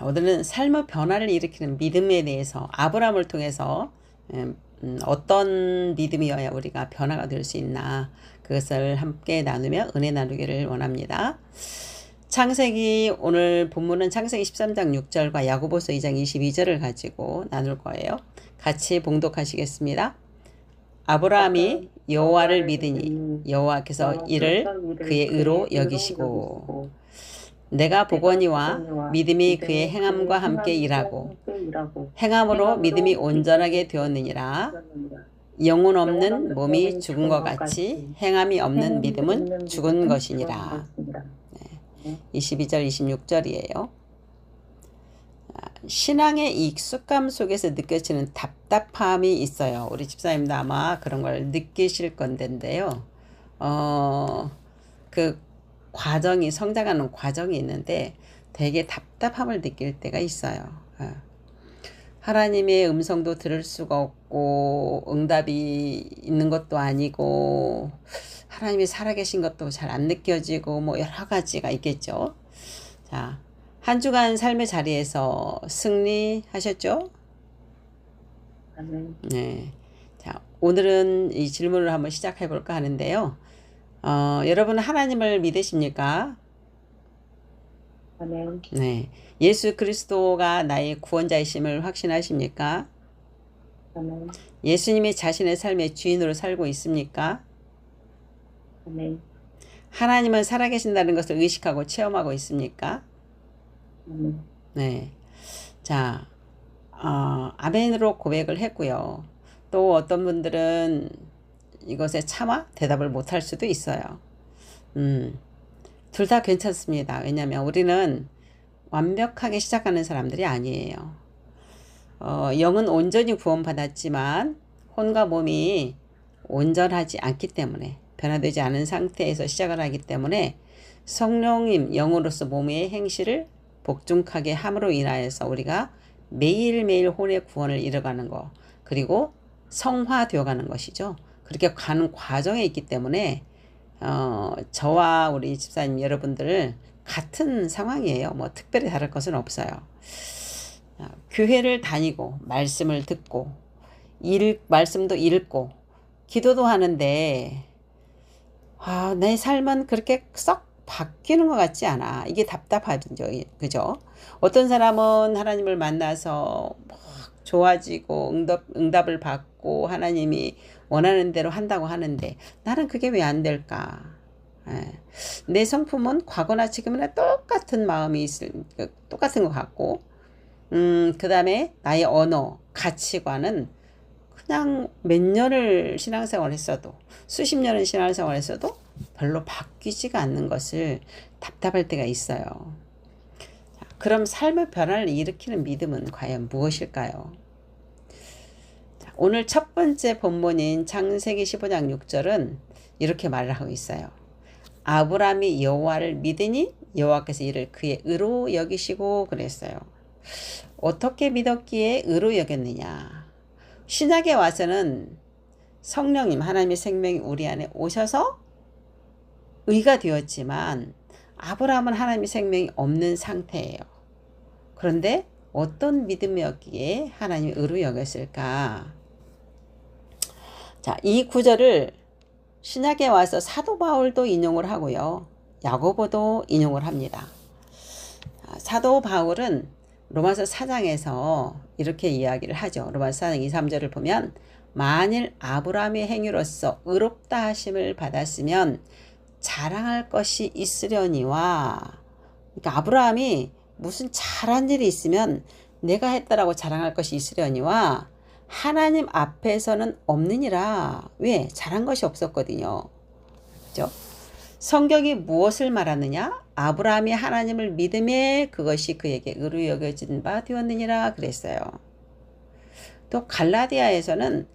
오늘은 삶의 변화를 일으키는 믿음에 대해서 아브라함을 통해서 어떤 믿음이어야 우리가 변화가 될 수 있나 그것을 함께 나누며 은혜 나누기를 원합니다. 창세기 오늘 본문은 창세기 13장 6절과 야고보서 2장 22절을 가지고 나눌 거예요. 같이 봉독하시겠습니다. 아브라함이 여호와를 믿으니 여호와께서 이를 그의 의로 여기시고 내가 보거니와 믿음이 그의 행함과 함께 일하고 행함으로 믿음이 온전하게 되었느니라. 영혼 없는 몸이 죽은 것 같이 행함이 없는 믿음은 죽은 것이니라. 22절 26절이에요. 신앙의 익숙함 속에서 느껴지는 답답함이 있어요. 우리 집사님도 아마 그런 걸 느끼실 건데요. 그 과정이 성장하는 과정이 있는데 되게 답답함을 느낄 때가 있어요. 하나님의 음성도 들을 수가 없고 응답이 있는 것도 아니고 하나님이 살아계신 것도 잘 안 느껴지고 뭐 여러 가지가 있겠죠. 자, 한 주간 삶의 자리에서 승리하셨죠? 네. 자, 오늘은 이 질문을 한번 시작해 볼까 하는데요. 여러분 하나님을 믿으십니까? 아멘. 네. 예수 그리스도가 나의 구원자이심을 확신하십니까? 아멘. 예수님이 자신의 삶의 주인으로 살고 있습니까? 아멘. 하나님은 살아계신다는 것을 의식하고 체험하고 있습니까? 아멘. 네. 자, 아멘으로 고백을 했고요. 또 어떤 분들은 이것에 차마 대답을 못할 수도 있어요. 둘 다 괜찮습니다. 왜냐하면 우리는 완벽하게 시작하는 사람들이 아니에요. 영은 온전히 구원받았지만 혼과 몸이 온전하지 않기 때문에 변화되지 않은 상태에서 시작을 하기 때문에 성령님 영으로서 몸의 행실을 복종하게 함으로 인하여서 우리가 매일매일 혼의 구원을 이뤄가는 것 그리고 성화되어가는 것이죠. 그렇게 가는 과정에 있기 때문에 저와 우리 집사님 여러분들 같은 상황이에요. 뭐 특별히 다를 것은 없어요. 교회를 다니고 말씀을 듣고 말씀도 읽고 기도도 하는데 내 삶은 그렇게 썩 바뀌는 것 같지 않아. 이게 답답하죠. 그죠? 어떤 사람은 하나님을 만나서 막 좋아지고 응답을 받고 하나님이 원하는 대로 한다고 하는데 나는 그게 왜 안 될까? 내 성품은 과거나 지금이나 똑같은 마음이 똑같은 것 같고 그 다음에 나의 언어, 가치관은 그냥 몇 년을 신앙생활 했어도 수십 년을 신앙생활 했어도 별로 바뀌지가 않는 것을 답답할 때가 있어요. 그럼 삶의 변화를 일으키는 믿음은 과연 무엇일까요? 오늘 첫 번째 본문인 창세기 15장 6절은 이렇게 말을 하고 있어요. 아브라함이 여호와를 믿으니 여호와께서 이를 그의 의로 여기시고 그랬어요. 어떻게 믿었기에 의로 여겼느냐? 신약에 와서는 성령님 하나님의 생명이 우리 안에 오셔서 의가 되었지만 아브라함은 하나님의 생명이 없는 상태예요. 그런데 어떤 믿음이었기에 하나님이 의로 여겼을까? 자, 이 구절을 신약에 와서 사도 바울도 인용을 하고요. 야고보도 인용을 합니다. 사도 바울은 로마서 4장에서 이렇게 이야기를 하죠. 로마서 4장 2, 3절을 보면 만일 아브라함의 행위로서 의롭다 하심을 받았으면 자랑할 것이 있으려니와 그러니까 아브라함이 무슨 잘한 일이 있으면 내가 했다라고 자랑할 것이 있으려니와 하나님 앞에서는 없느니라. 왜? 잘한 것이 없었거든요. 그렇죠? 성경이 무엇을 말하느냐? 아브라함이 하나님을 믿음에 그것이 그에게 의로 여겨진 바 되었느니라 그랬어요. 또 갈라디아에서는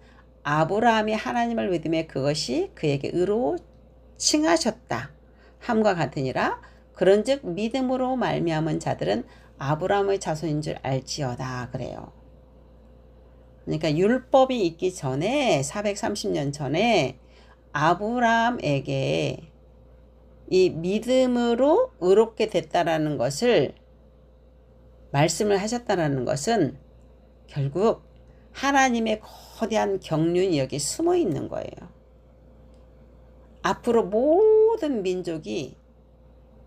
아브라함이 하나님을 믿음에 그것이 그에게 의로 칭하셨다 함과 같으니라. 그런즉 믿음으로 말미암은 자들은 아브라함의 자손인 줄 알지어다 그래요. 그러니까 율법이 있기 전에 430년 전에 아브라함에게 이 믿음으로 의롭게 됐다라는 것을 말씀을 하셨다는 것은 결국 하나님의 거대한 경륜이 여기 숨어 있는 거예요. 앞으로 모든 민족이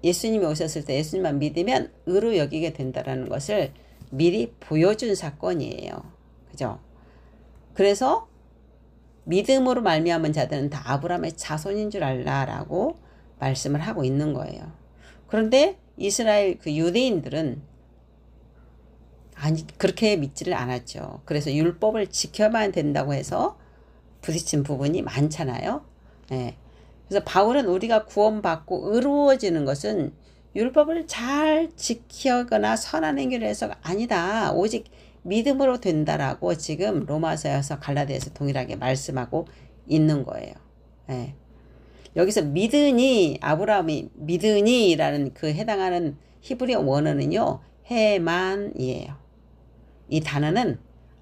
예수님이 오셨을 때 예수님만 믿으면 의로 여기게 된다는 것을 미리 보여준 사건이에요. 그죠? 그래서 믿음으로 말미암은 자들은 다 아브라함의 자손인 줄 알라라고 말씀을 하고 있는 거예요. 그런데 이스라엘 그 유대인들은 아니 그렇게 믿지를 않았죠. 그래서 율법을 지켜만 된다고 해서 부딪힌 부분이 많잖아요. 예. 그래서 바울은 우리가 구원받고 의로워지는 것은 율법을 잘 지키거나 선한 행위를 해서가 아니다. 오직 믿음으로 된다라고 지금 로마서에서 갈라디아서 동일하게 말씀하고 있는 거예요. 예. 여기서 믿으니 아브라함이 믿으니라는 그 해당하는 히브리 원어는요. 해만이에요. 이 단어는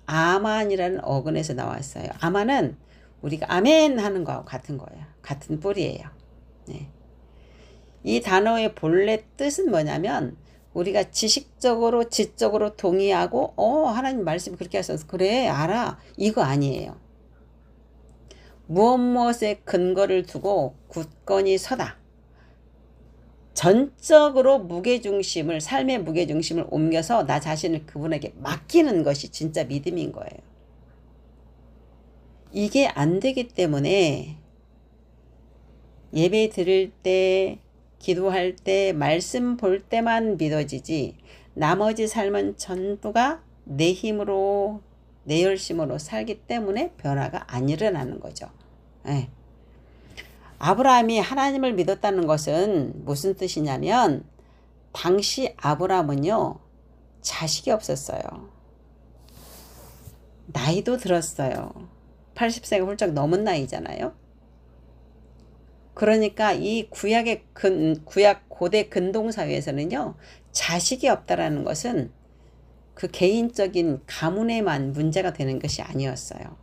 아만이라는 어근에서 나왔어요. 아만은 우리가 아멘 하는 거하고 같은 거예요. 같은 뿌리예요. 네. 이 단어의 본래 뜻은 뭐냐면 우리가 지식적으로 지적으로 동의하고 하나님 말씀이 그렇게 하셔서 그래 알아 이거 아니에요. 무엇에 근거를 두고 굳건히 서다. 전적으로 무게중심을 삶의 무게중심을 옮겨서 나 자신을 그분에게 맡기는 것이 진짜 믿음인 거예요. 이게 안 되기 때문에 예배 드릴 때 기도할 때 말씀 볼 때만 믿어지지 나머지 삶은 전부가 내 힘으로 내 열심으로 살기 때문에 변화가 안 일어나는 거죠. 네. 아브라함이 하나님을 믿었다는 것은 무슨 뜻이냐면 당시 아브라함은요 자식이 없었어요. 나이도 들었어요. 80세가 훌쩍 넘은 나이잖아요. 그러니까 이 구약 고대 근동사회에서는요 자식이 없다라는 것은 그 개인적인 가문에만 문제가 되는 것이 아니었어요.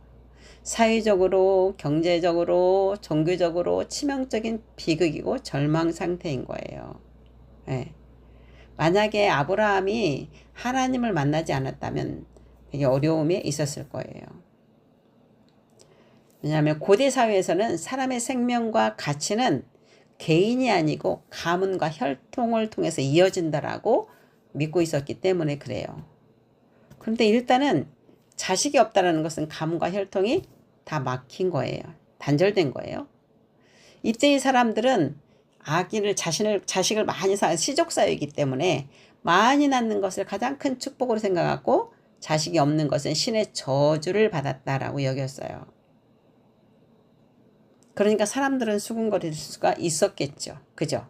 사회적으로, 경제적으로, 종교적으로 치명적인 비극이고 절망 상태인 거예요. 네. 만약에 아브라함이 하나님을 만나지 않았다면 되게 어려움이 있었을 거예요. 왜냐하면 고대 사회에서는 사람의 생명과 가치는 개인이 아니고 가문과 혈통을 통해서 이어진다라고 믿고 있었기 때문에 그래요. 그런데 일단은 자식이 없다는 것은 가문과 혈통이 다 막힌 거예요. 단절된 거예요. 이때의 사람들은 자식을 많이 낳은 시족사회이기 때문에 많이 낳는 것을 가장 큰 축복으로 생각하고 자식이 없는 것은 신의 저주를 받았다라고 여겼어요. 그러니까 사람들은 수군거릴 수가 있었겠죠. 그죠?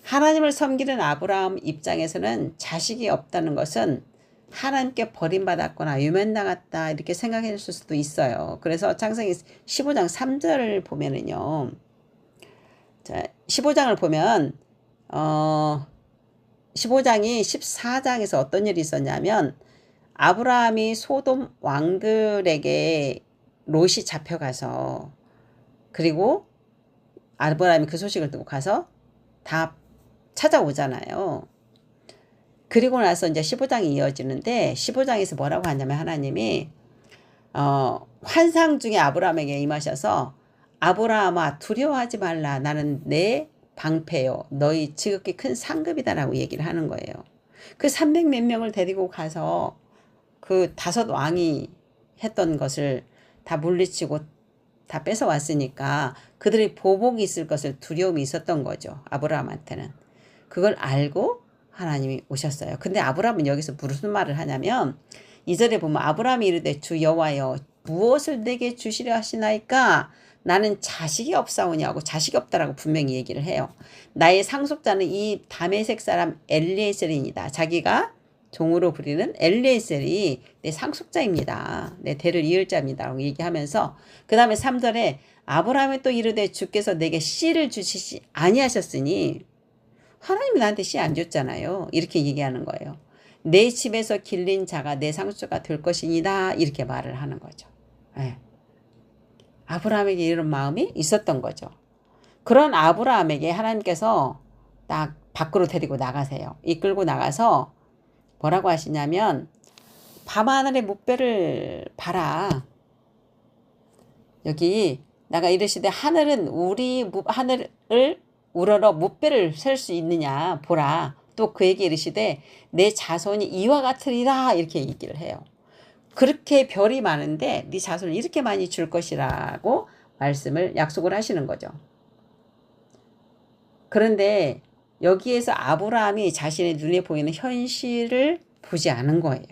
하나님을 섬기는 아브라함 입장에서는 자식이 없다는 것은 하나님께 버림받았거나 유면당했다 이렇게 생각했을 수도 있어요. 그래서 창세기 15장 3절을 보면은요. 자, 15장을 보면 15장이 14장에서 어떤 일이 있었냐면 아브라함이 소돔 왕들에게 롯이 잡혀가서 그리고 아브라함이 그 소식을 듣고 가서 다 찾아오잖아요. 그리고 나서 이제 15장이 이어지는데 15장에서 뭐라고 하냐면 하나님이 환상 중에 아브라함에게 임하셔서 아브라함아 두려워하지 말라 나는 내 방패요 너희 지극히 큰 상급이다라고 얘기를 하는 거예요. 그 300 몇 명을 데리고 가서 그 5 왕이 했던 것을 다 물리치고 다 뺏어왔으니까 그들의 보복이 있을 것을 두려움이 있었던 거죠. 아브라함한테는. 그걸 알고 하나님이 오셨어요. 근데 아브라함은 여기서 무슨 말을 하냐면 2절에 보면 아브라함이 이르되 주 여호와여 무엇을 내게 주시려 하시나이까 나는 자식이 없사오냐고 자식이 없다라고 분명히 얘기를 해요. 나의 상속자는 이 다메섹 사람 엘리에셀이니다. 자기가 종으로 부리는 엘리에셀이 내 상속자입니다. 내 대를 이을 자입니다. 라고 얘기하면서 그 다음에 3절에 아브라함이 또 이르되 주께서 내게 씨를 주시지 아니하셨으니 하나님이 나한테 씨 안 줬잖아요. 이렇게 얘기하는 거예요. 내 집에서 길린 자가 내 상속자가 될 것이니다. 이렇게 말을 하는 거죠. 네. 아브라함에게 이런 마음이 있었던 거죠. 그런 아브라함에게 하나님께서 딱 밖으로 데리고 나가세요. 이끌고 나가서 뭐라고 하시냐면 밤하늘의 무뼈를 봐라. 여기 내가 이르시되 하늘은 하늘을 우러러 무뼈를 셀 수 있느냐 보라. 또 그에게 이르시되 내 자손이 이와 같으리라 이렇게 얘기를 해요. 그렇게 별이 많은데 네 자손을 이렇게 많이 줄 것이라고 말씀을 약속을 하시는 거죠. 그런데 여기에서 아브라함이 자신의 눈에 보이는 현실을 보지 않은 거예요.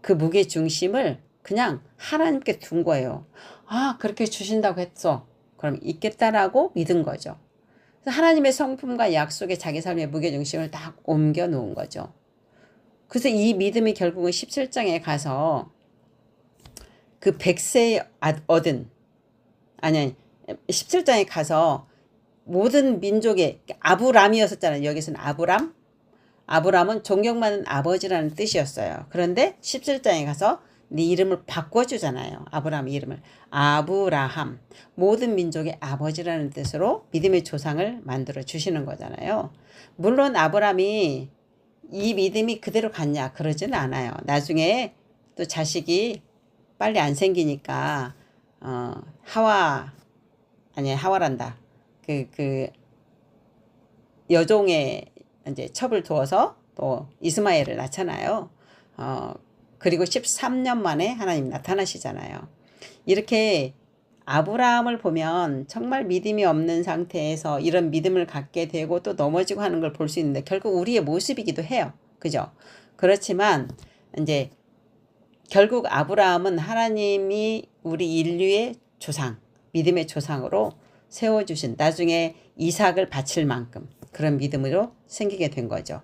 그 무게중심을 그냥 하나님께 둔 거예요. 아, 그렇게 주신다고 했어. 그럼 있겠다라고 믿은 거죠. 그래서 하나님의 성품과 약속에 자기 삶의 무게중심을 딱 옮겨 놓은 거죠. 그래서 이 믿음이 결국은 17장에 가서 그 100세에 얻은, 아니 17장에 가서 모든 민족의 아브람이었었잖아요. 여기서는 아브람은 존경받는 아버지라는 뜻이었어요. 그런데 17장에 가서 네 이름을 바꿔주잖아요. 아브람 이름을 아브라함, 모든 민족의 아버지라는 뜻으로 믿음의 조상을 만들어 주시는 거잖아요. 물론 아브람이 이 믿음이 그대로 갔냐 그러지는 않아요. 나중에 또 자식이 빨리 안 생기니까 하와란다. 그 여종의 이제 첩을 두어서 또 이스마엘을 낳잖아요. 그리고 13년 만에 하나님 나타나시잖아요. 이렇게 아브라함을 보면 정말 믿음이 없는 상태에서 이런 믿음을 갖게 되고 또 넘어지고 하는 걸 볼 수 있는데 결국 우리의 모습이기도 해요. 그죠? 그렇지만 이제 결국 아브라함은 하나님이 우리 인류의 조상, 믿음의 조상으로 세워주신, 나중에 이삭을 바칠 만큼 그런 믿음으로 생기게 된 거죠.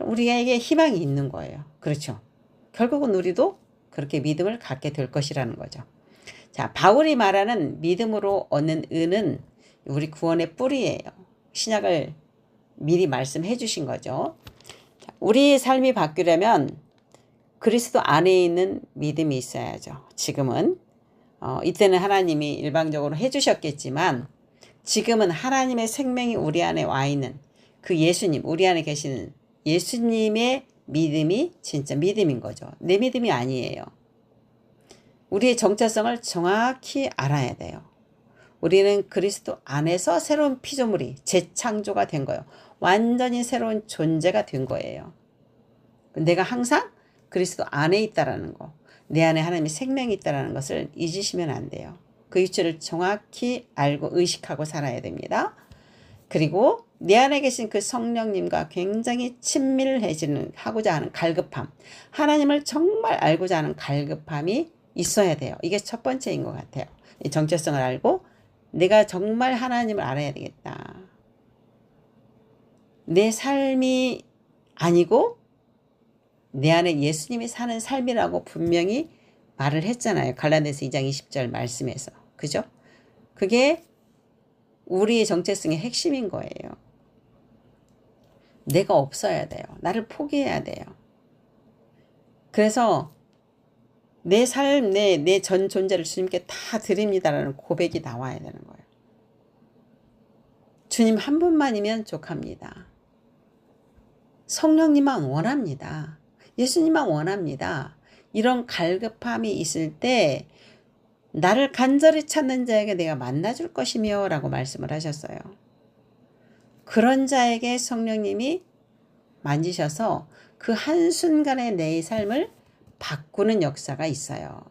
우리에게 희망이 있는 거예요. 그렇죠? 결국은 우리도 그렇게 믿음을 갖게 될 것이라는 거죠. 자, 바울이 말하는 믿음으로 얻는 은은 우리 구원의 뿌리예요. 신약을 미리 말씀해 주신 거죠. 자, 우리 삶이 바뀌려면 그리스도 안에 있는 믿음이 있어야죠. 지금은 이때는 하나님이 일방적으로 해주셨겠지만 지금은 하나님의 생명이 우리 안에 와 있는 그 예수님, 우리 안에 계시는 예수님의 믿음이 진짜 믿음인 거죠. 내 믿음이 아니에요. 우리의 정체성을 정확히 알아야 돼요. 우리는 그리스도 안에서 새로운 피조물이 재창조가 된 거예요. 완전히 새로운 존재가 된 거예요. 내가 항상 그리스도 안에 있다라는 거, 내 안에 하나님의 생명이 있다라는 것을 잊으시면 안 돼요. 그 위치를 정확히 알고 의식하고 살아야 됩니다. 그리고 내 안에 계신 그 성령님과 굉장히 하고자 하는 갈급함, 하나님을 정말 알고자 하는 갈급함이 있어야 돼요. 이게 첫 번째인 것 같아요. 이 정체성을 알고 내가 정말 하나님을 알아야 되겠다. 내 삶이 아니고 내 안에 예수님이 사는 삶이라고 분명히 말을 했잖아요. 갈라디아서 2장 20절 말씀에서. 그죠? 그게 우리의 정체성의 핵심인 거예요. 내가 없어야 돼요. 나를 포기해야 돼요. 그래서 내 삶, 내 전 존재를 주님께 다 드립니다라는 고백이 나와야 되는 거예요. 주님 한 분만이면 족합니다. 성령님만 원합니다. 예수님만 원합니다. 이런 갈급함이 있을 때 나를 간절히 찾는 자에게 내가 만나줄 것이며 라고 말씀을 하셨어요. 그런 자에게 성령님이 만지셔서 그 한순간에 내 삶을 바꾸는 역사가 있어요.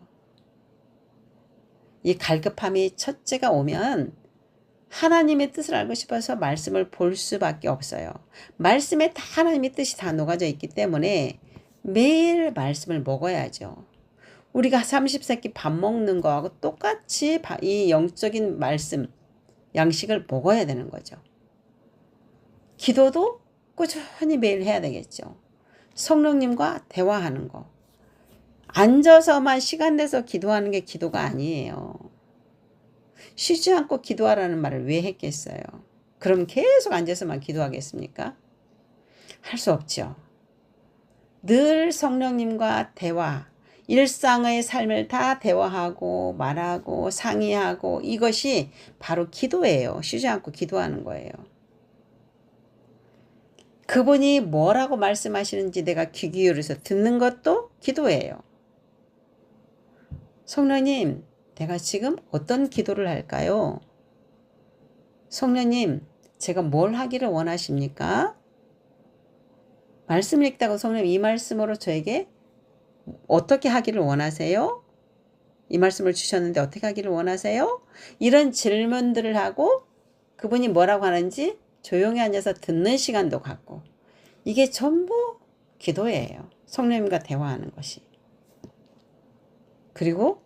이 갈급함이 첫째가 오면 하나님의 뜻을 알고 싶어서 말씀을 볼 수밖에 없어요. 말씀에 다 하나님의 뜻이 다 녹아져 있기 때문에 매일 말씀을 먹어야죠. 우리가 30세끼 밥 먹는 거하고 똑같이 이 영적인 말씀, 양식을 먹어야 되는 거죠. 기도도 꾸준히 매일 해야 되겠죠. 성령님과 대화하는 거. 앉아서만 시간 내서 기도하는 게 기도가 아니에요. 쉬지 않고 기도하라는 말을 왜 했겠어요? 그럼 계속 앉아서만 기도하겠습니까? 할 수 없죠. 늘 성령님과 대화, 일상의 삶을 다 대화하고 말하고 상의하고 이것이 바로 기도예요. 쉬지 않고 기도하는 거예요. 그분이 뭐라고 말씀하시는지 내가 귀 기울여서 듣는 것도 기도예요. 성령님, 내가 지금 어떤 기도를 할까요? 성령님, 제가 뭘 하기를 원하십니까? 말씀을 읽다가 성령님 이 말씀으로 저에게 어떻게 하기를 원하세요? 이 말씀을 주셨는데 어떻게 하기를 원하세요? 이런 질문들을 하고 그분이 뭐라고 하는지 조용히 앉아서 듣는 시간도 갖고, 이게 전부 기도예요. 성령님과 대화하는 것이. 그리고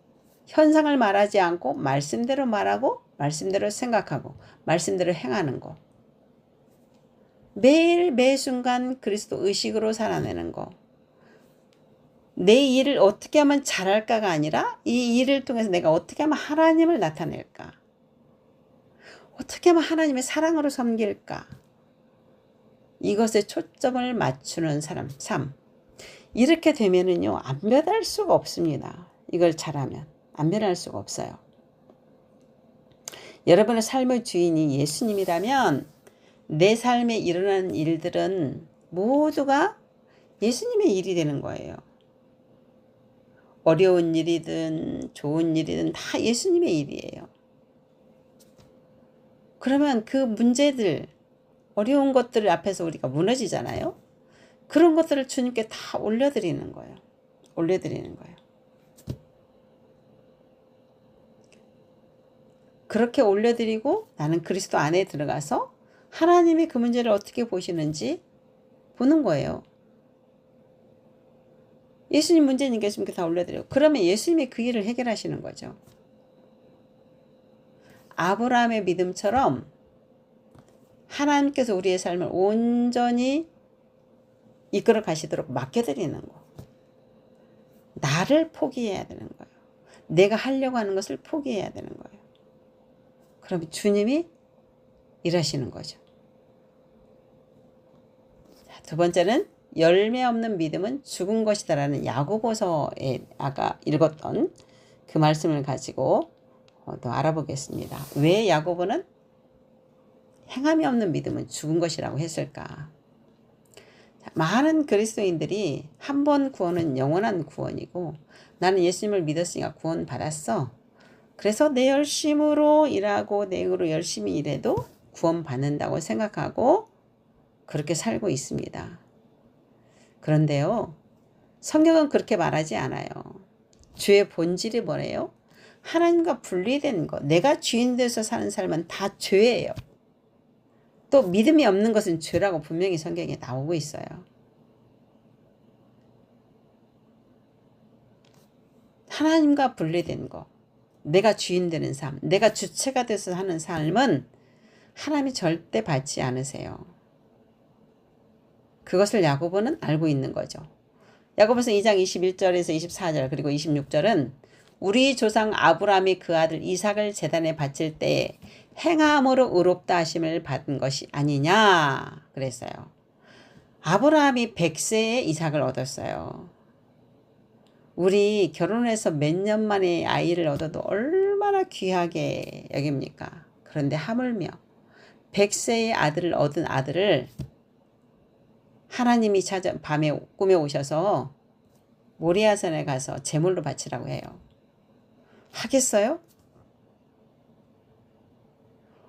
현상을 말하지 않고 말씀대로 말하고 말씀대로 생각하고 말씀대로 행하는 거. 매일 매 순간 그리스도 의식으로 살아내는 거. 내 일을 어떻게 하면 잘할까가 아니라 이 일을 통해서 내가 어떻게 하면 하나님을 나타낼까? 어떻게 하면 하나님의 사랑으로 섬길까? 이것에 초점을 맞추는 삶. 이렇게 되면은요, 안 변할 수가 없습니다. 이걸 잘하면 안 변할 수가 없어요. 여러분의 삶의 주인이 예수님이라면 내 삶에 일어나는 일들은 모두가 예수님의 일이 되는 거예요. 어려운 일이든 좋은 일이든 다 예수님의 일이에요. 그러면 그 문제들, 어려운 것들 앞에서 우리가 무너지잖아요. 그런 것들을 주님께 다 올려드리는 거예요. 올려드리는 거예요. 그렇게 올려드리고 나는 그리스도 안에 들어가서 하나님이 그 문제를 어떻게 보시는지 보는 거예요. 예수님 문제니까 예수님께 다 올려드려요. 그러면 예수님이 그 일을 해결하시는 거죠. 아브라함의 믿음처럼 하나님께서 우리의 삶을 온전히 이끌어 가시도록 맡겨드리는 거. 나를 포기해야 되는 거예요. 내가 하려고 하는 것을 포기해야 되는 거예요. 그러면 주님이 일하시는 거죠. 자, 두 번째는 열매 없는 믿음은 죽은 것이다라는 야고보서에 아까 읽었던 그 말씀을 가지고 더 알아보겠습니다. 왜 야고보는 행함이 없는 믿음은 죽은 것이라고 했을까? 자, 많은 그리스도인들이 한 번 구원은 영원한 구원이고 나는 예수님을 믿었으니까 구원 받았어. 그래서 내 열심으로 일하고 내 힘으로 열심히 일해도 구원 받는다고 생각하고 그렇게 살고 있습니다. 그런데요, 성경은 그렇게 말하지 않아요. 죄의 본질이 뭐래요? 하나님과 분리된 것. 내가 주인 돼서 사는 삶은 다 죄예요. 또 믿음이 없는 것은 죄라고 분명히 성경에 나오고 있어요. 하나님과 분리된 것. 내가 주인 되는 삶. 내가 주체가 돼서 하는 삶은 하나님이 절대 받지 않으세요. 그것을 야고보는 알고 있는 거죠. 야고보서 2장 21절에서 24절 그리고 26절은 우리 조상 아브라함이 그 아들 이삭을 제단에 바칠 때에 행함으로 의롭다 하심을 받은 것이 아니냐 그랬어요. 아브라함이 100세에 이삭을 얻었어요. 우리 결혼해서 몇 년 만에 아이를 얻어도 얼마나 귀하게 여깁니까? 그런데 하물며 100세의 아들을 얻은 아들을 하나님이 밤에 꿈에 오셔서 모리아산에 가서 제물로 바치라고 해요. 하겠어요?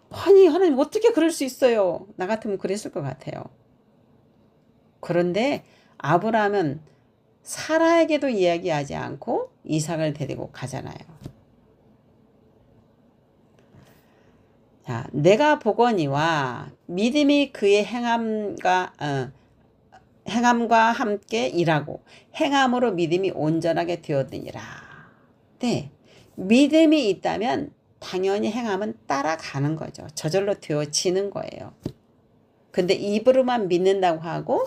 아니, 하나님 어떻게 그럴 수 있어요? 나 같으면 그랬을 것 같아요. 그런데 아브라함은 사라에게도 이야기하지 않고 이삭을 데리고 가잖아요. 자, 내가 보거니와 믿음이 그의 행함과 함께 일하고 행함으로 믿음이 온전하게 되었느니라. 네, 믿음이 있다면 당연히 행함은 따라가는 거죠. 저절로 되어지는 거예요. 근데 입으로만 믿는다고 하고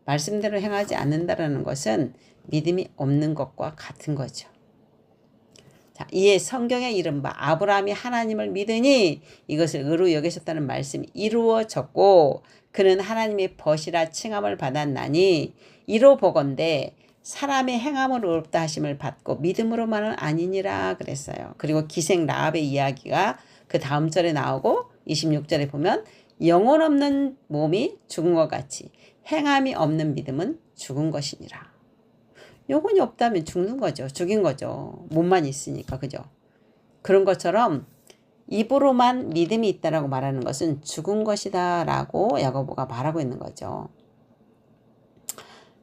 말씀대로 행하지 않는다는 것은 믿음이 없는 것과 같은 거죠. 자, 이에 성경에 이른 바 아브라함이 하나님을 믿으니 이것을 의로 여기셨다는 말씀이 이루어졌고 그는 하나님의 벗이라 칭함을 받았나니 이로 보건대 사람의 행함으로 의롭다 하심을 받고 믿음으로만은 아니니라 그랬어요. 그리고 기생 라합의 이야기가 그 다음 절에 나오고 26절에 보면 영혼 없는 몸이 죽은 것 같이 행함이 없는 믿음은 죽은 것이니라. 영혼이 없다면 죽는 거죠. 죽인 거죠. 몸만 있으니까. 그죠? 그런 것처럼 입으로만 믿음이 있다라고 말하는 것은 죽은 것이다 라고 야고보가 말하고 있는 거죠.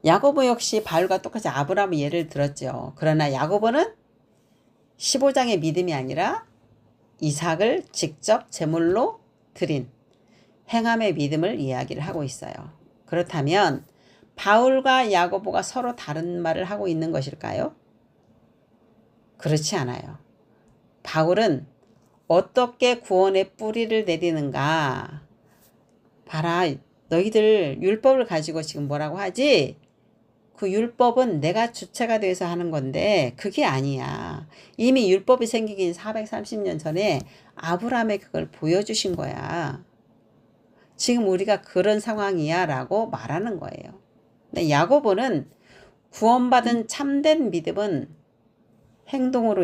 야고보 역시 바울과 똑같이 아브라함의 예를 들었죠. 그러나 야고보는 15장의 믿음이 아니라 이삭을 직접 제물로 드린 행함의 믿음을 이야기를 하고 있어요. 그렇다면 바울과 야고보가 서로 다른 말을 하고 있는 것일까요? 그렇지 않아요. 바울은 어떻게 구원의 뿌리를 내리는가? 봐라, 너희들 율법을 가지고 지금 뭐라고 하지? 그 율법은 내가 주체가 돼서 하는 건데 그게 아니야. 이미 율법이 생기긴 430년 전에 아브라함에 그걸 보여주신 거야. 지금 우리가 그런 상황이야 라고 말하는 거예요. 근데 야고보는 구원받은 참된 믿음은 행동으로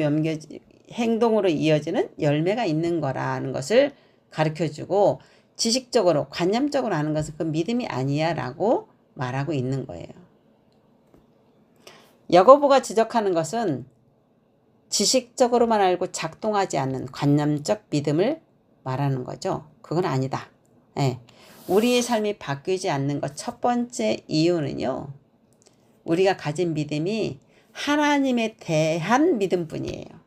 이어지는 열매가 있는 거라는 것을 가르쳐주고, 지식적으로 관념적으로 하는 것은 그 믿음이 아니야 라고 말하고 있는 거예요. 야고보가 지적하는 것은 지식적으로만 알고 작동하지 않는 관념적 믿음을 말하는 거죠. 그건 아니다. 예. 우리의 삶이 바뀌지 않는 것 첫 번째 이유는요, 우리가 가진 믿음이 하나님에 대한 믿음뿐이에요.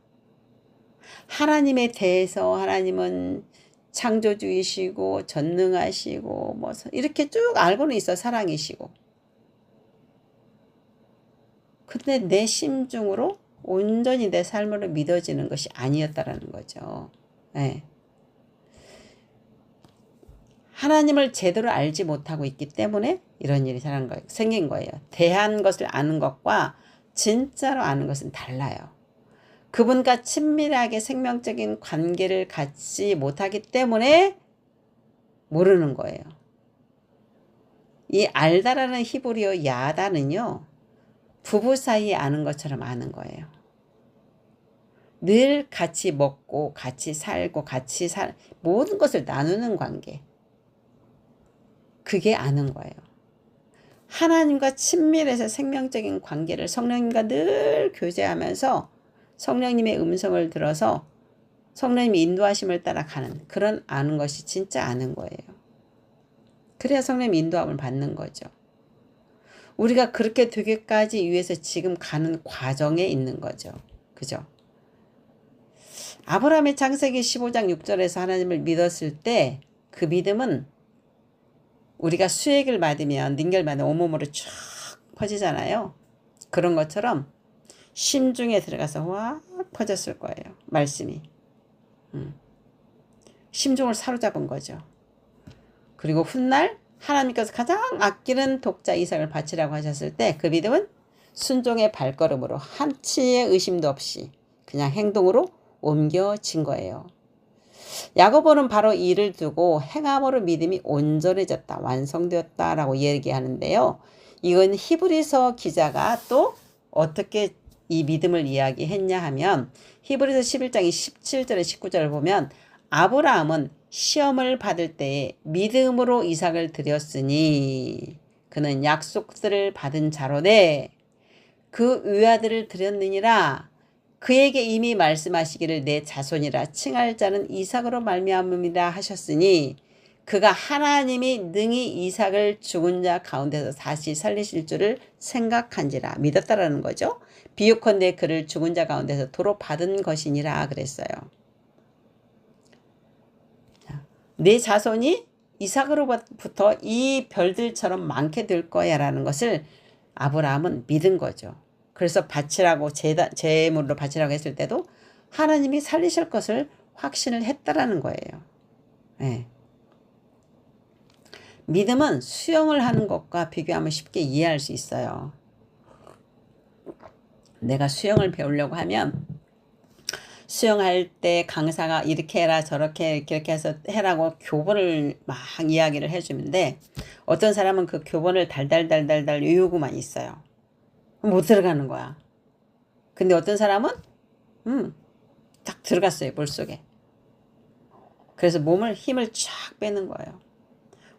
하나님에 대해서 하나님은 창조주이시고 전능하시고 뭐 이렇게 쭉 알고는 있어. 사랑이시고. 근데 내 심중으로 온전히 내 삶으로 믿어지는 것이 아니었다라는 거죠. 네. 하나님을 제대로 알지 못하고 있기 때문에 이런 일이 생긴 거예요. 대한 것을 아는 것과 진짜로 아는 것은 달라요. 그분과 친밀하게 생명적인 관계를 갖지 못하기 때문에 모르는 거예요. 이 알다라는 히브리어 야다는요, 부부 사이에 아는 것처럼 아는 거예요. 늘 같이 먹고 같이 살고 모든 것을 나누는 관계. 그게 아는 거예요. 하나님과 친밀해서 생명적인 관계를 성령님과 늘 교제하면서 성령님의 음성을 들어서 성령님의 인도하심을 따라가는 그런 아는 것이 진짜 아는 거예요. 그래야 성령님의 인도함을 받는 거죠. 우리가 그렇게 되기까지 위해서 지금 가는 과정에 있는 거죠. 그죠? 아브라함의 창세기 15장 6절에서 하나님을 믿었을 때 그 믿음은 우리가 수액을 받으면 링겔받으면 온몸으로 쫙 퍼지잖아요. 그런 것처럼 심중에 들어가서 확 퍼졌을 거예요. 말씀이. 심중을 사로잡은 거죠. 그리고 훗날 하나님께서 가장 아끼는 독자 이삭을 바치라고 하셨을 때 그 믿음은 순종의 발걸음으로 한치의 의심도 없이 그냥 행동으로 옮겨진 거예요. 야고보는 바로 이를 두고 행함으로 믿음이 온전해졌다, 완성되었다라고 얘기하는데요. 이건 히브리서 기자가 또 어떻게 이 믿음을 이야기했냐 하면 히브리서 11장 17절에 19절을 보면 아브라함은 시험을 받을 때에 믿음으로 이삭을 드렸으니 그는 약속들을 받은 자로되 그 외아들을 드렸느니라. 그에게 이미 말씀하시기를 내 자손이라 칭할 자는 이삭으로 말미암음이라 하셨으니 그가 하나님이 능히 이삭을 죽은 자 가운데서 다시 살리실 줄을 생각한지라. 믿었다라는 거죠. 비유컨대 그를 죽은 자 가운데서 도로 받은 것이니라 그랬어요. 내 자손이 이삭으로부터 이 별들처럼 많게 될 거야 라는 것을 아브라함은 믿은 거죠. 그래서 바치라고 제물로 바치라고 했을 때도 하나님이 살리실 것을 확신을 했다라는 거예요. 네. 믿음은 수영을 하는 것과 비교하면 쉽게 이해할 수 있어요. 내가 수영을 배우려고 하면 수영할 때 강사가 이렇게 해라 저렇게 이렇게 해서 해라고 교본을 막 이야기를 해주는데 어떤 사람은 그 교본을 달달달달달 외우고만 있어요. 못 들어가는 거야. 근데 어떤 사람은 딱 들어갔어요. 물속에. 그래서 힘을 쫙 빼는 거예요.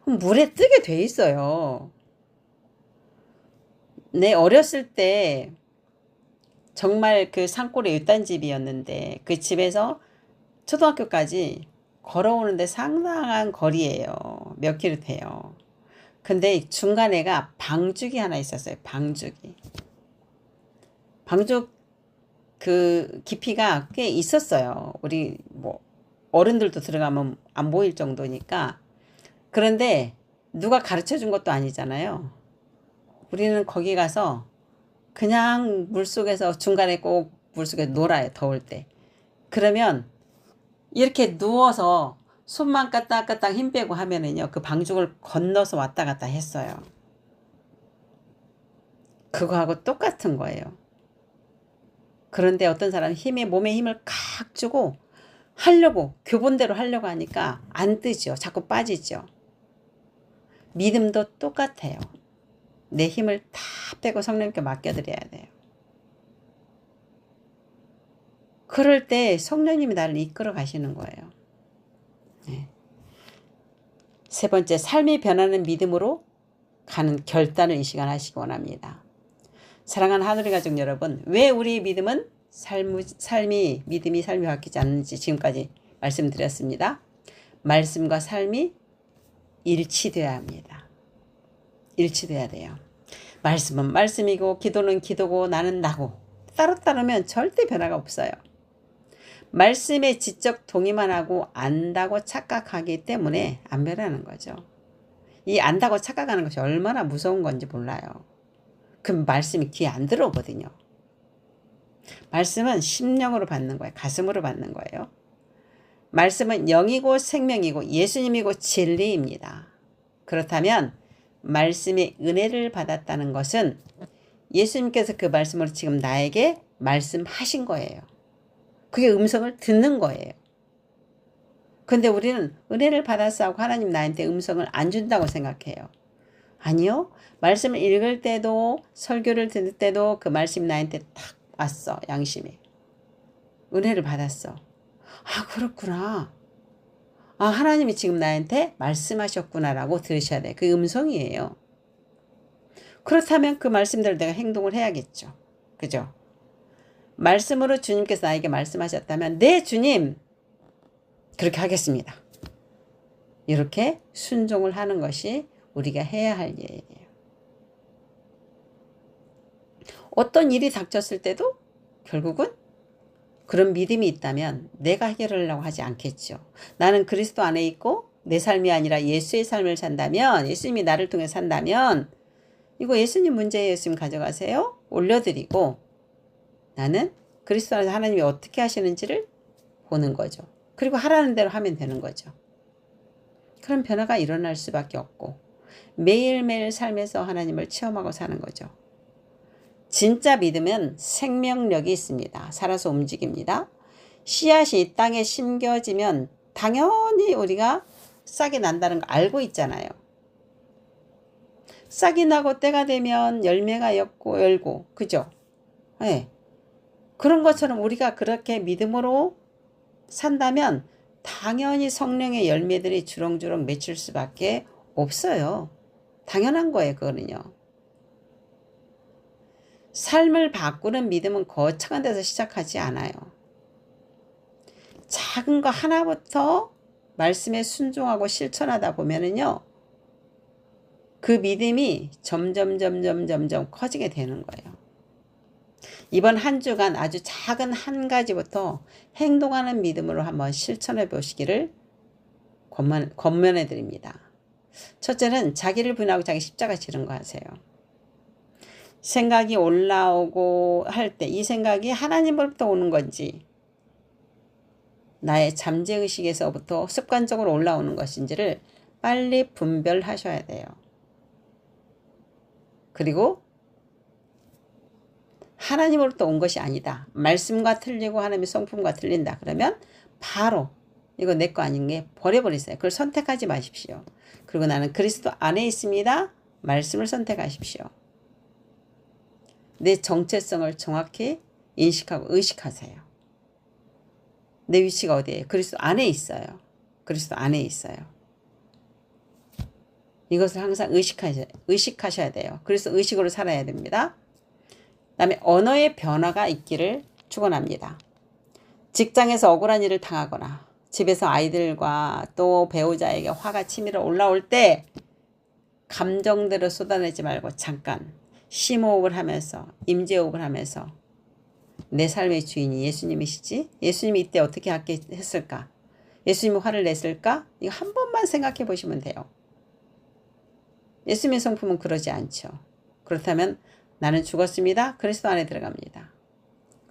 물에 뜨게 돼 있어요. 내 어렸을 때 정말 그 산골에 윷단집이었는데 그 집에서 초등학교까지 걸어오는데 상당한 거리예요. 몇 킬로 돼요. 근데 중간에가 방죽이 하나 있었어요. 방죽이. 방죽 그 깊이가 꽤 있었어요. 우리 뭐 어른들도 들어가면 안 보일 정도니까. 그런데 누가 가르쳐 준 것도 아니잖아요. 우리는 거기 가서 그냥 물속에서 중간에 꼭 물속에 놀아요. 더울 때. 그러면 이렇게 누워서 손만 까딱까딱 힘 빼고 하면은요. 그 방죽을 건너서 왔다 갔다 했어요. 그거하고 똑같은 거예요. 그런데 어떤 사람은 몸에 힘을 칵 주고 하려고 교본대로 하려고 하니까 안 뜨죠. 자꾸 빠지죠. 믿음도 똑같아요. 내 힘을 다 빼고 성령님께 맡겨드려야 돼요. 그럴 때 성령님이 나를 이끌어 가시는 거예요. 네. 세 번째, 삶이 변하는 믿음으로 가는 결단을 이 시간 하시기 원합니다. 사랑하는 하늘의 가족 여러분, 왜 우리 믿음은 믿음이 삶이 바뀌지 않는지 지금까지 말씀드렸습니다. 말씀과 삶이 일치되어야 합니다. 일치돼야 돼요. 말씀은 말씀이고 기도는 기도고 나는 나고 따로따로면 절대 변화가 없어요. 말씀에 지적 동의만 하고 안다고 착각하기 때문에 안 변하는 거죠. 이 안다고 착각하는 것이 얼마나 무서운 건지 몰라요. 그럼 말씀이 귀에 안 들어오거든요. 말씀은 심령으로 받는 거예요. 가슴으로 받는 거예요. 말씀은 영이고 생명이고 예수님이고 진리입니다. 그렇다면 말씀의 은혜를 받았다는 것은 예수님께서 그 말씀으로 지금 나에게 말씀하신 거예요. 그게 음성을 듣는 거예요. 근데 우리는 은혜를 받았어 하고 하나님 나한테 음성을 안 준다고 생각해요. 아니요. 말씀을 읽을 때도 설교를 들을 때도 그 말씀이 나한테 탁 왔어. 양심에. 은혜를 받았어. 아 그렇구나. 아 하나님이 지금 나한테 말씀하셨구나라고 들으셔야 돼요. 그 음성이에요. 그렇다면 그 말씀대로 내가 행동을 해야겠죠. 그죠? 말씀으로 주님께서 나에게 말씀하셨다면 네 주님 그렇게 하겠습니다. 이렇게 순종을 하는 것이 우리가 해야 할 일이에요. 어떤 일이 닥쳤을 때도 결국은 그런 믿음이 있다면 내가 해결하려고 하지 않겠죠. 나는 그리스도 안에 있고 내 삶이 아니라 예수의 삶을 산다면 예수님이 나를 통해 산다면 이거 예수님 문제예요. 예수님 가져가세요. 올려드리고 나는 그리스도 안에서 하나님이 어떻게 하시는지를 보는 거죠. 그리고 하라는 대로 하면 되는 거죠. 그런 변화가 일어날 수밖에 없고 매일매일 삶에서 하나님을 체험하고 사는 거죠. 진짜 믿음은 생명력이 있습니다. 살아서 움직입니다. 씨앗이 땅에 심겨지면 당연히 우리가 싹이 난다는 거 알고 있잖아요. 싹이 나고 때가 되면 열매가 열고 그죠? 네. 그런 것처럼 우리가 그렇게 믿음으로 산다면 당연히 성령의 열매들이 주렁주렁 맺힐 수밖에 없어요. 당연한 거예요. 그거는요. 삶을 바꾸는 믿음은 거창한 데서 시작하지 않아요. 작은 거 하나부터 말씀에 순종하고 실천하다 보면은요. 그 믿음이 점점 커지게 되는 거예요. 이번 한 주간 아주 작은 한 가지부터 행동하는 믿음으로 한번 실천해 보시기를 권면해 드립니다. 첫째는 자기를 부인하고 자기 십자가 지는 거 하세요. 생각이 올라오고 할 때 이 생각이 하나님으로부터 오는 건지 나의 잠재의식에서부터 습관적으로 올라오는 것인지를 빨리 분별하셔야 돼요. 그리고 하나님으로부터 온 것이 아니다. 말씀과 틀리고 하나님의 성품과 틀린다. 그러면 바로 이거 내 거 아닌 게 버려버리세요. 그걸 선택하지 마십시오. 그리고 나는 그리스도 안에 있습니다. 말씀을 선택하십시오. 내 정체성을 정확히 인식하고 의식하세요. 내 위치가 어디예요? 그리스도 안에 있어요. 그리스도 안에 있어요. 이것을 항상 의식하셔야 돼요. 그래서 의식으로 살아야 됩니다. 그 다음에 언어의 변화가 있기를 축원합니다. 직장에서 억울한 일을 당하거나 집에서 아이들과 또 배우자에게 화가 치밀어 올라올 때 감정대로 쏟아내지 말고 잠깐 심호흡을 하면서 임재호흡을 하면서 내 삶의 주인이 예수님이시지? 예수님이 이때 어떻게 했을까? 예수님이 화를 냈을까? 이거 한 번만 생각해 보시면 돼요. 예수님의 성품은 그러지 않죠. 그렇다면 나는 죽었습니다. 그리스도 안에 들어갑니다.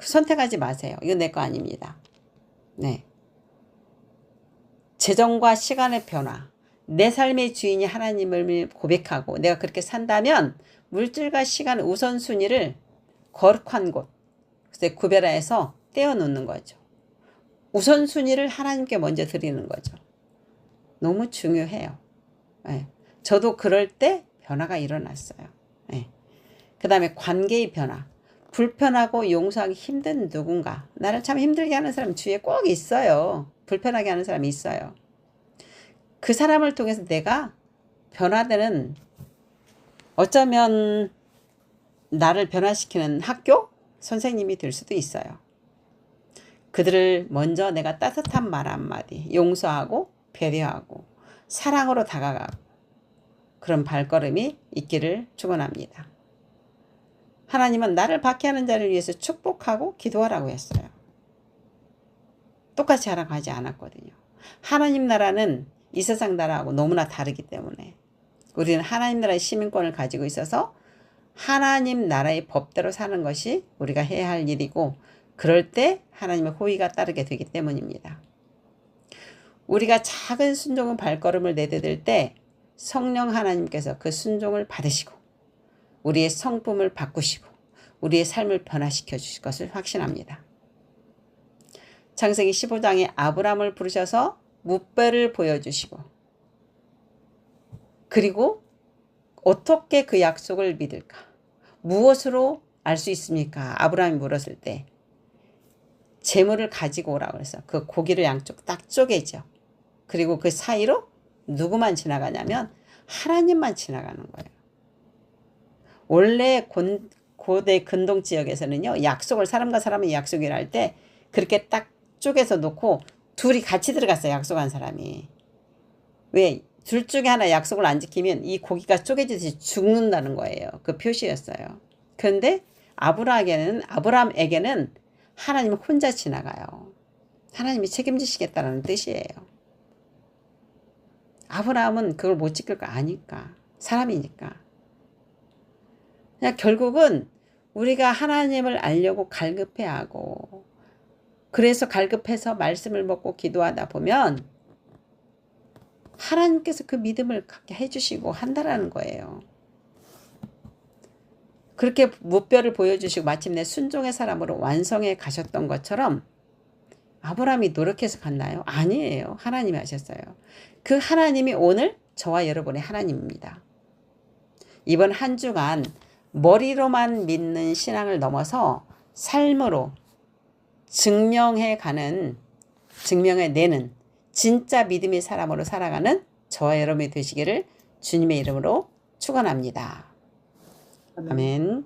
선택하지 마세요. 이건 내 거 아닙니다. 네. 재정과 시간의 변화, 내 삶의 주인이 하나님을 고백하고 내가 그렇게 산다면 물질과 시간의 우선순위를 거룩한 곳, 그래서 구별해서 떼어놓는 거죠. 우선순위를 하나님께 먼저 드리는 거죠. 너무 중요해요. 네. 저도 그럴 때 변화가 일어났어요. 네. 그 다음에 관계의 변화. 불편하고 용서하기 힘든 누군가. 나를 참 힘들게 하는 사람 주위에 꼭 있어요. 불편하게 하는 사람이 있어요. 그 사람을 통해서 내가 변화되는, 어쩌면 나를 변화시키는 학교? 선생님이 될 수도 있어요. 그들을 먼저 내가 따뜻한 말 한마디, 용서하고 배려하고 사랑으로 다가가고 그런 발걸음이 있기를 축원합니다. 하나님은 나를 박해하는 자를 위해서 축복하고 기도하라고 했어요. 똑같이 하라고 하지 않았거든요. 하나님 나라는 이 세상 나라하고 너무나 다르기 때문에 우리는 하나님 나라의 시민권을 가지고 있어서 하나님 나라의 법대로 사는 것이 우리가 해야 할 일이고, 그럴 때 하나님의 호의가 따르게 되기 때문입니다. 우리가 작은 순종의 발걸음을 내디딜 때 성령 하나님께서 그 순종을 받으시고 우리의 성품을 바꾸시고 우리의 삶을 변화시켜 주실 것을 확신합니다. 창세기 15장에 아브라함을 부르셔서 무뼈를 보여주시고, 그리고 어떻게 그 약속을 믿을까? 무엇으로 알 수 있습니까? 아브라함이 물었을 때 재물을 가지고 오라고 해서 그 고기를 양쪽 딱 쪼개죠. 그리고 그 사이로 누구만 지나가냐면 하나님만 지나가는 거예요. 원래 고대 근동 지역에서는요, 약속을, 사람과 사람의 약속을 할 때 그렇게 딱 쪼개서 놓고 둘이 같이 들어갔어요. 약속한 사람이. 왜? 둘 중에 하나 약속을 안 지키면 이 고기가 쪼개지듯이 죽는다는 거예요. 그 표시였어요. 그런데 아브라함에게는 하나님은 혼자 지나가요. 하나님이 책임지시겠다는 뜻이에요. 아브라함은 그걸 못 지킬 거 아니까. 사람이니까. 그냥 결국은 우리가 하나님을 알려고 갈급해야 하고, 그래서 갈급해서 말씀을 먹고 기도하다 보면 하나님께서 그 믿음을 갖게 해주시고 한다라는 거예요. 그렇게 무뼈를 보여주시고 마침내 순종의 사람으로 완성해 가셨던 것처럼, 아브라함이 노력해서 갔나요? 아니에요. 하나님이 하셨어요. 그 하나님이 오늘 저와 여러분의 하나님입니다. 이번 한 주간 머리로만 믿는 신앙을 넘어서 삶으로 증명해내는 진짜 믿음의 사람으로 살아가는 저와 여러분이 되시기를 주님의 이름으로 축원합니다. 아멘.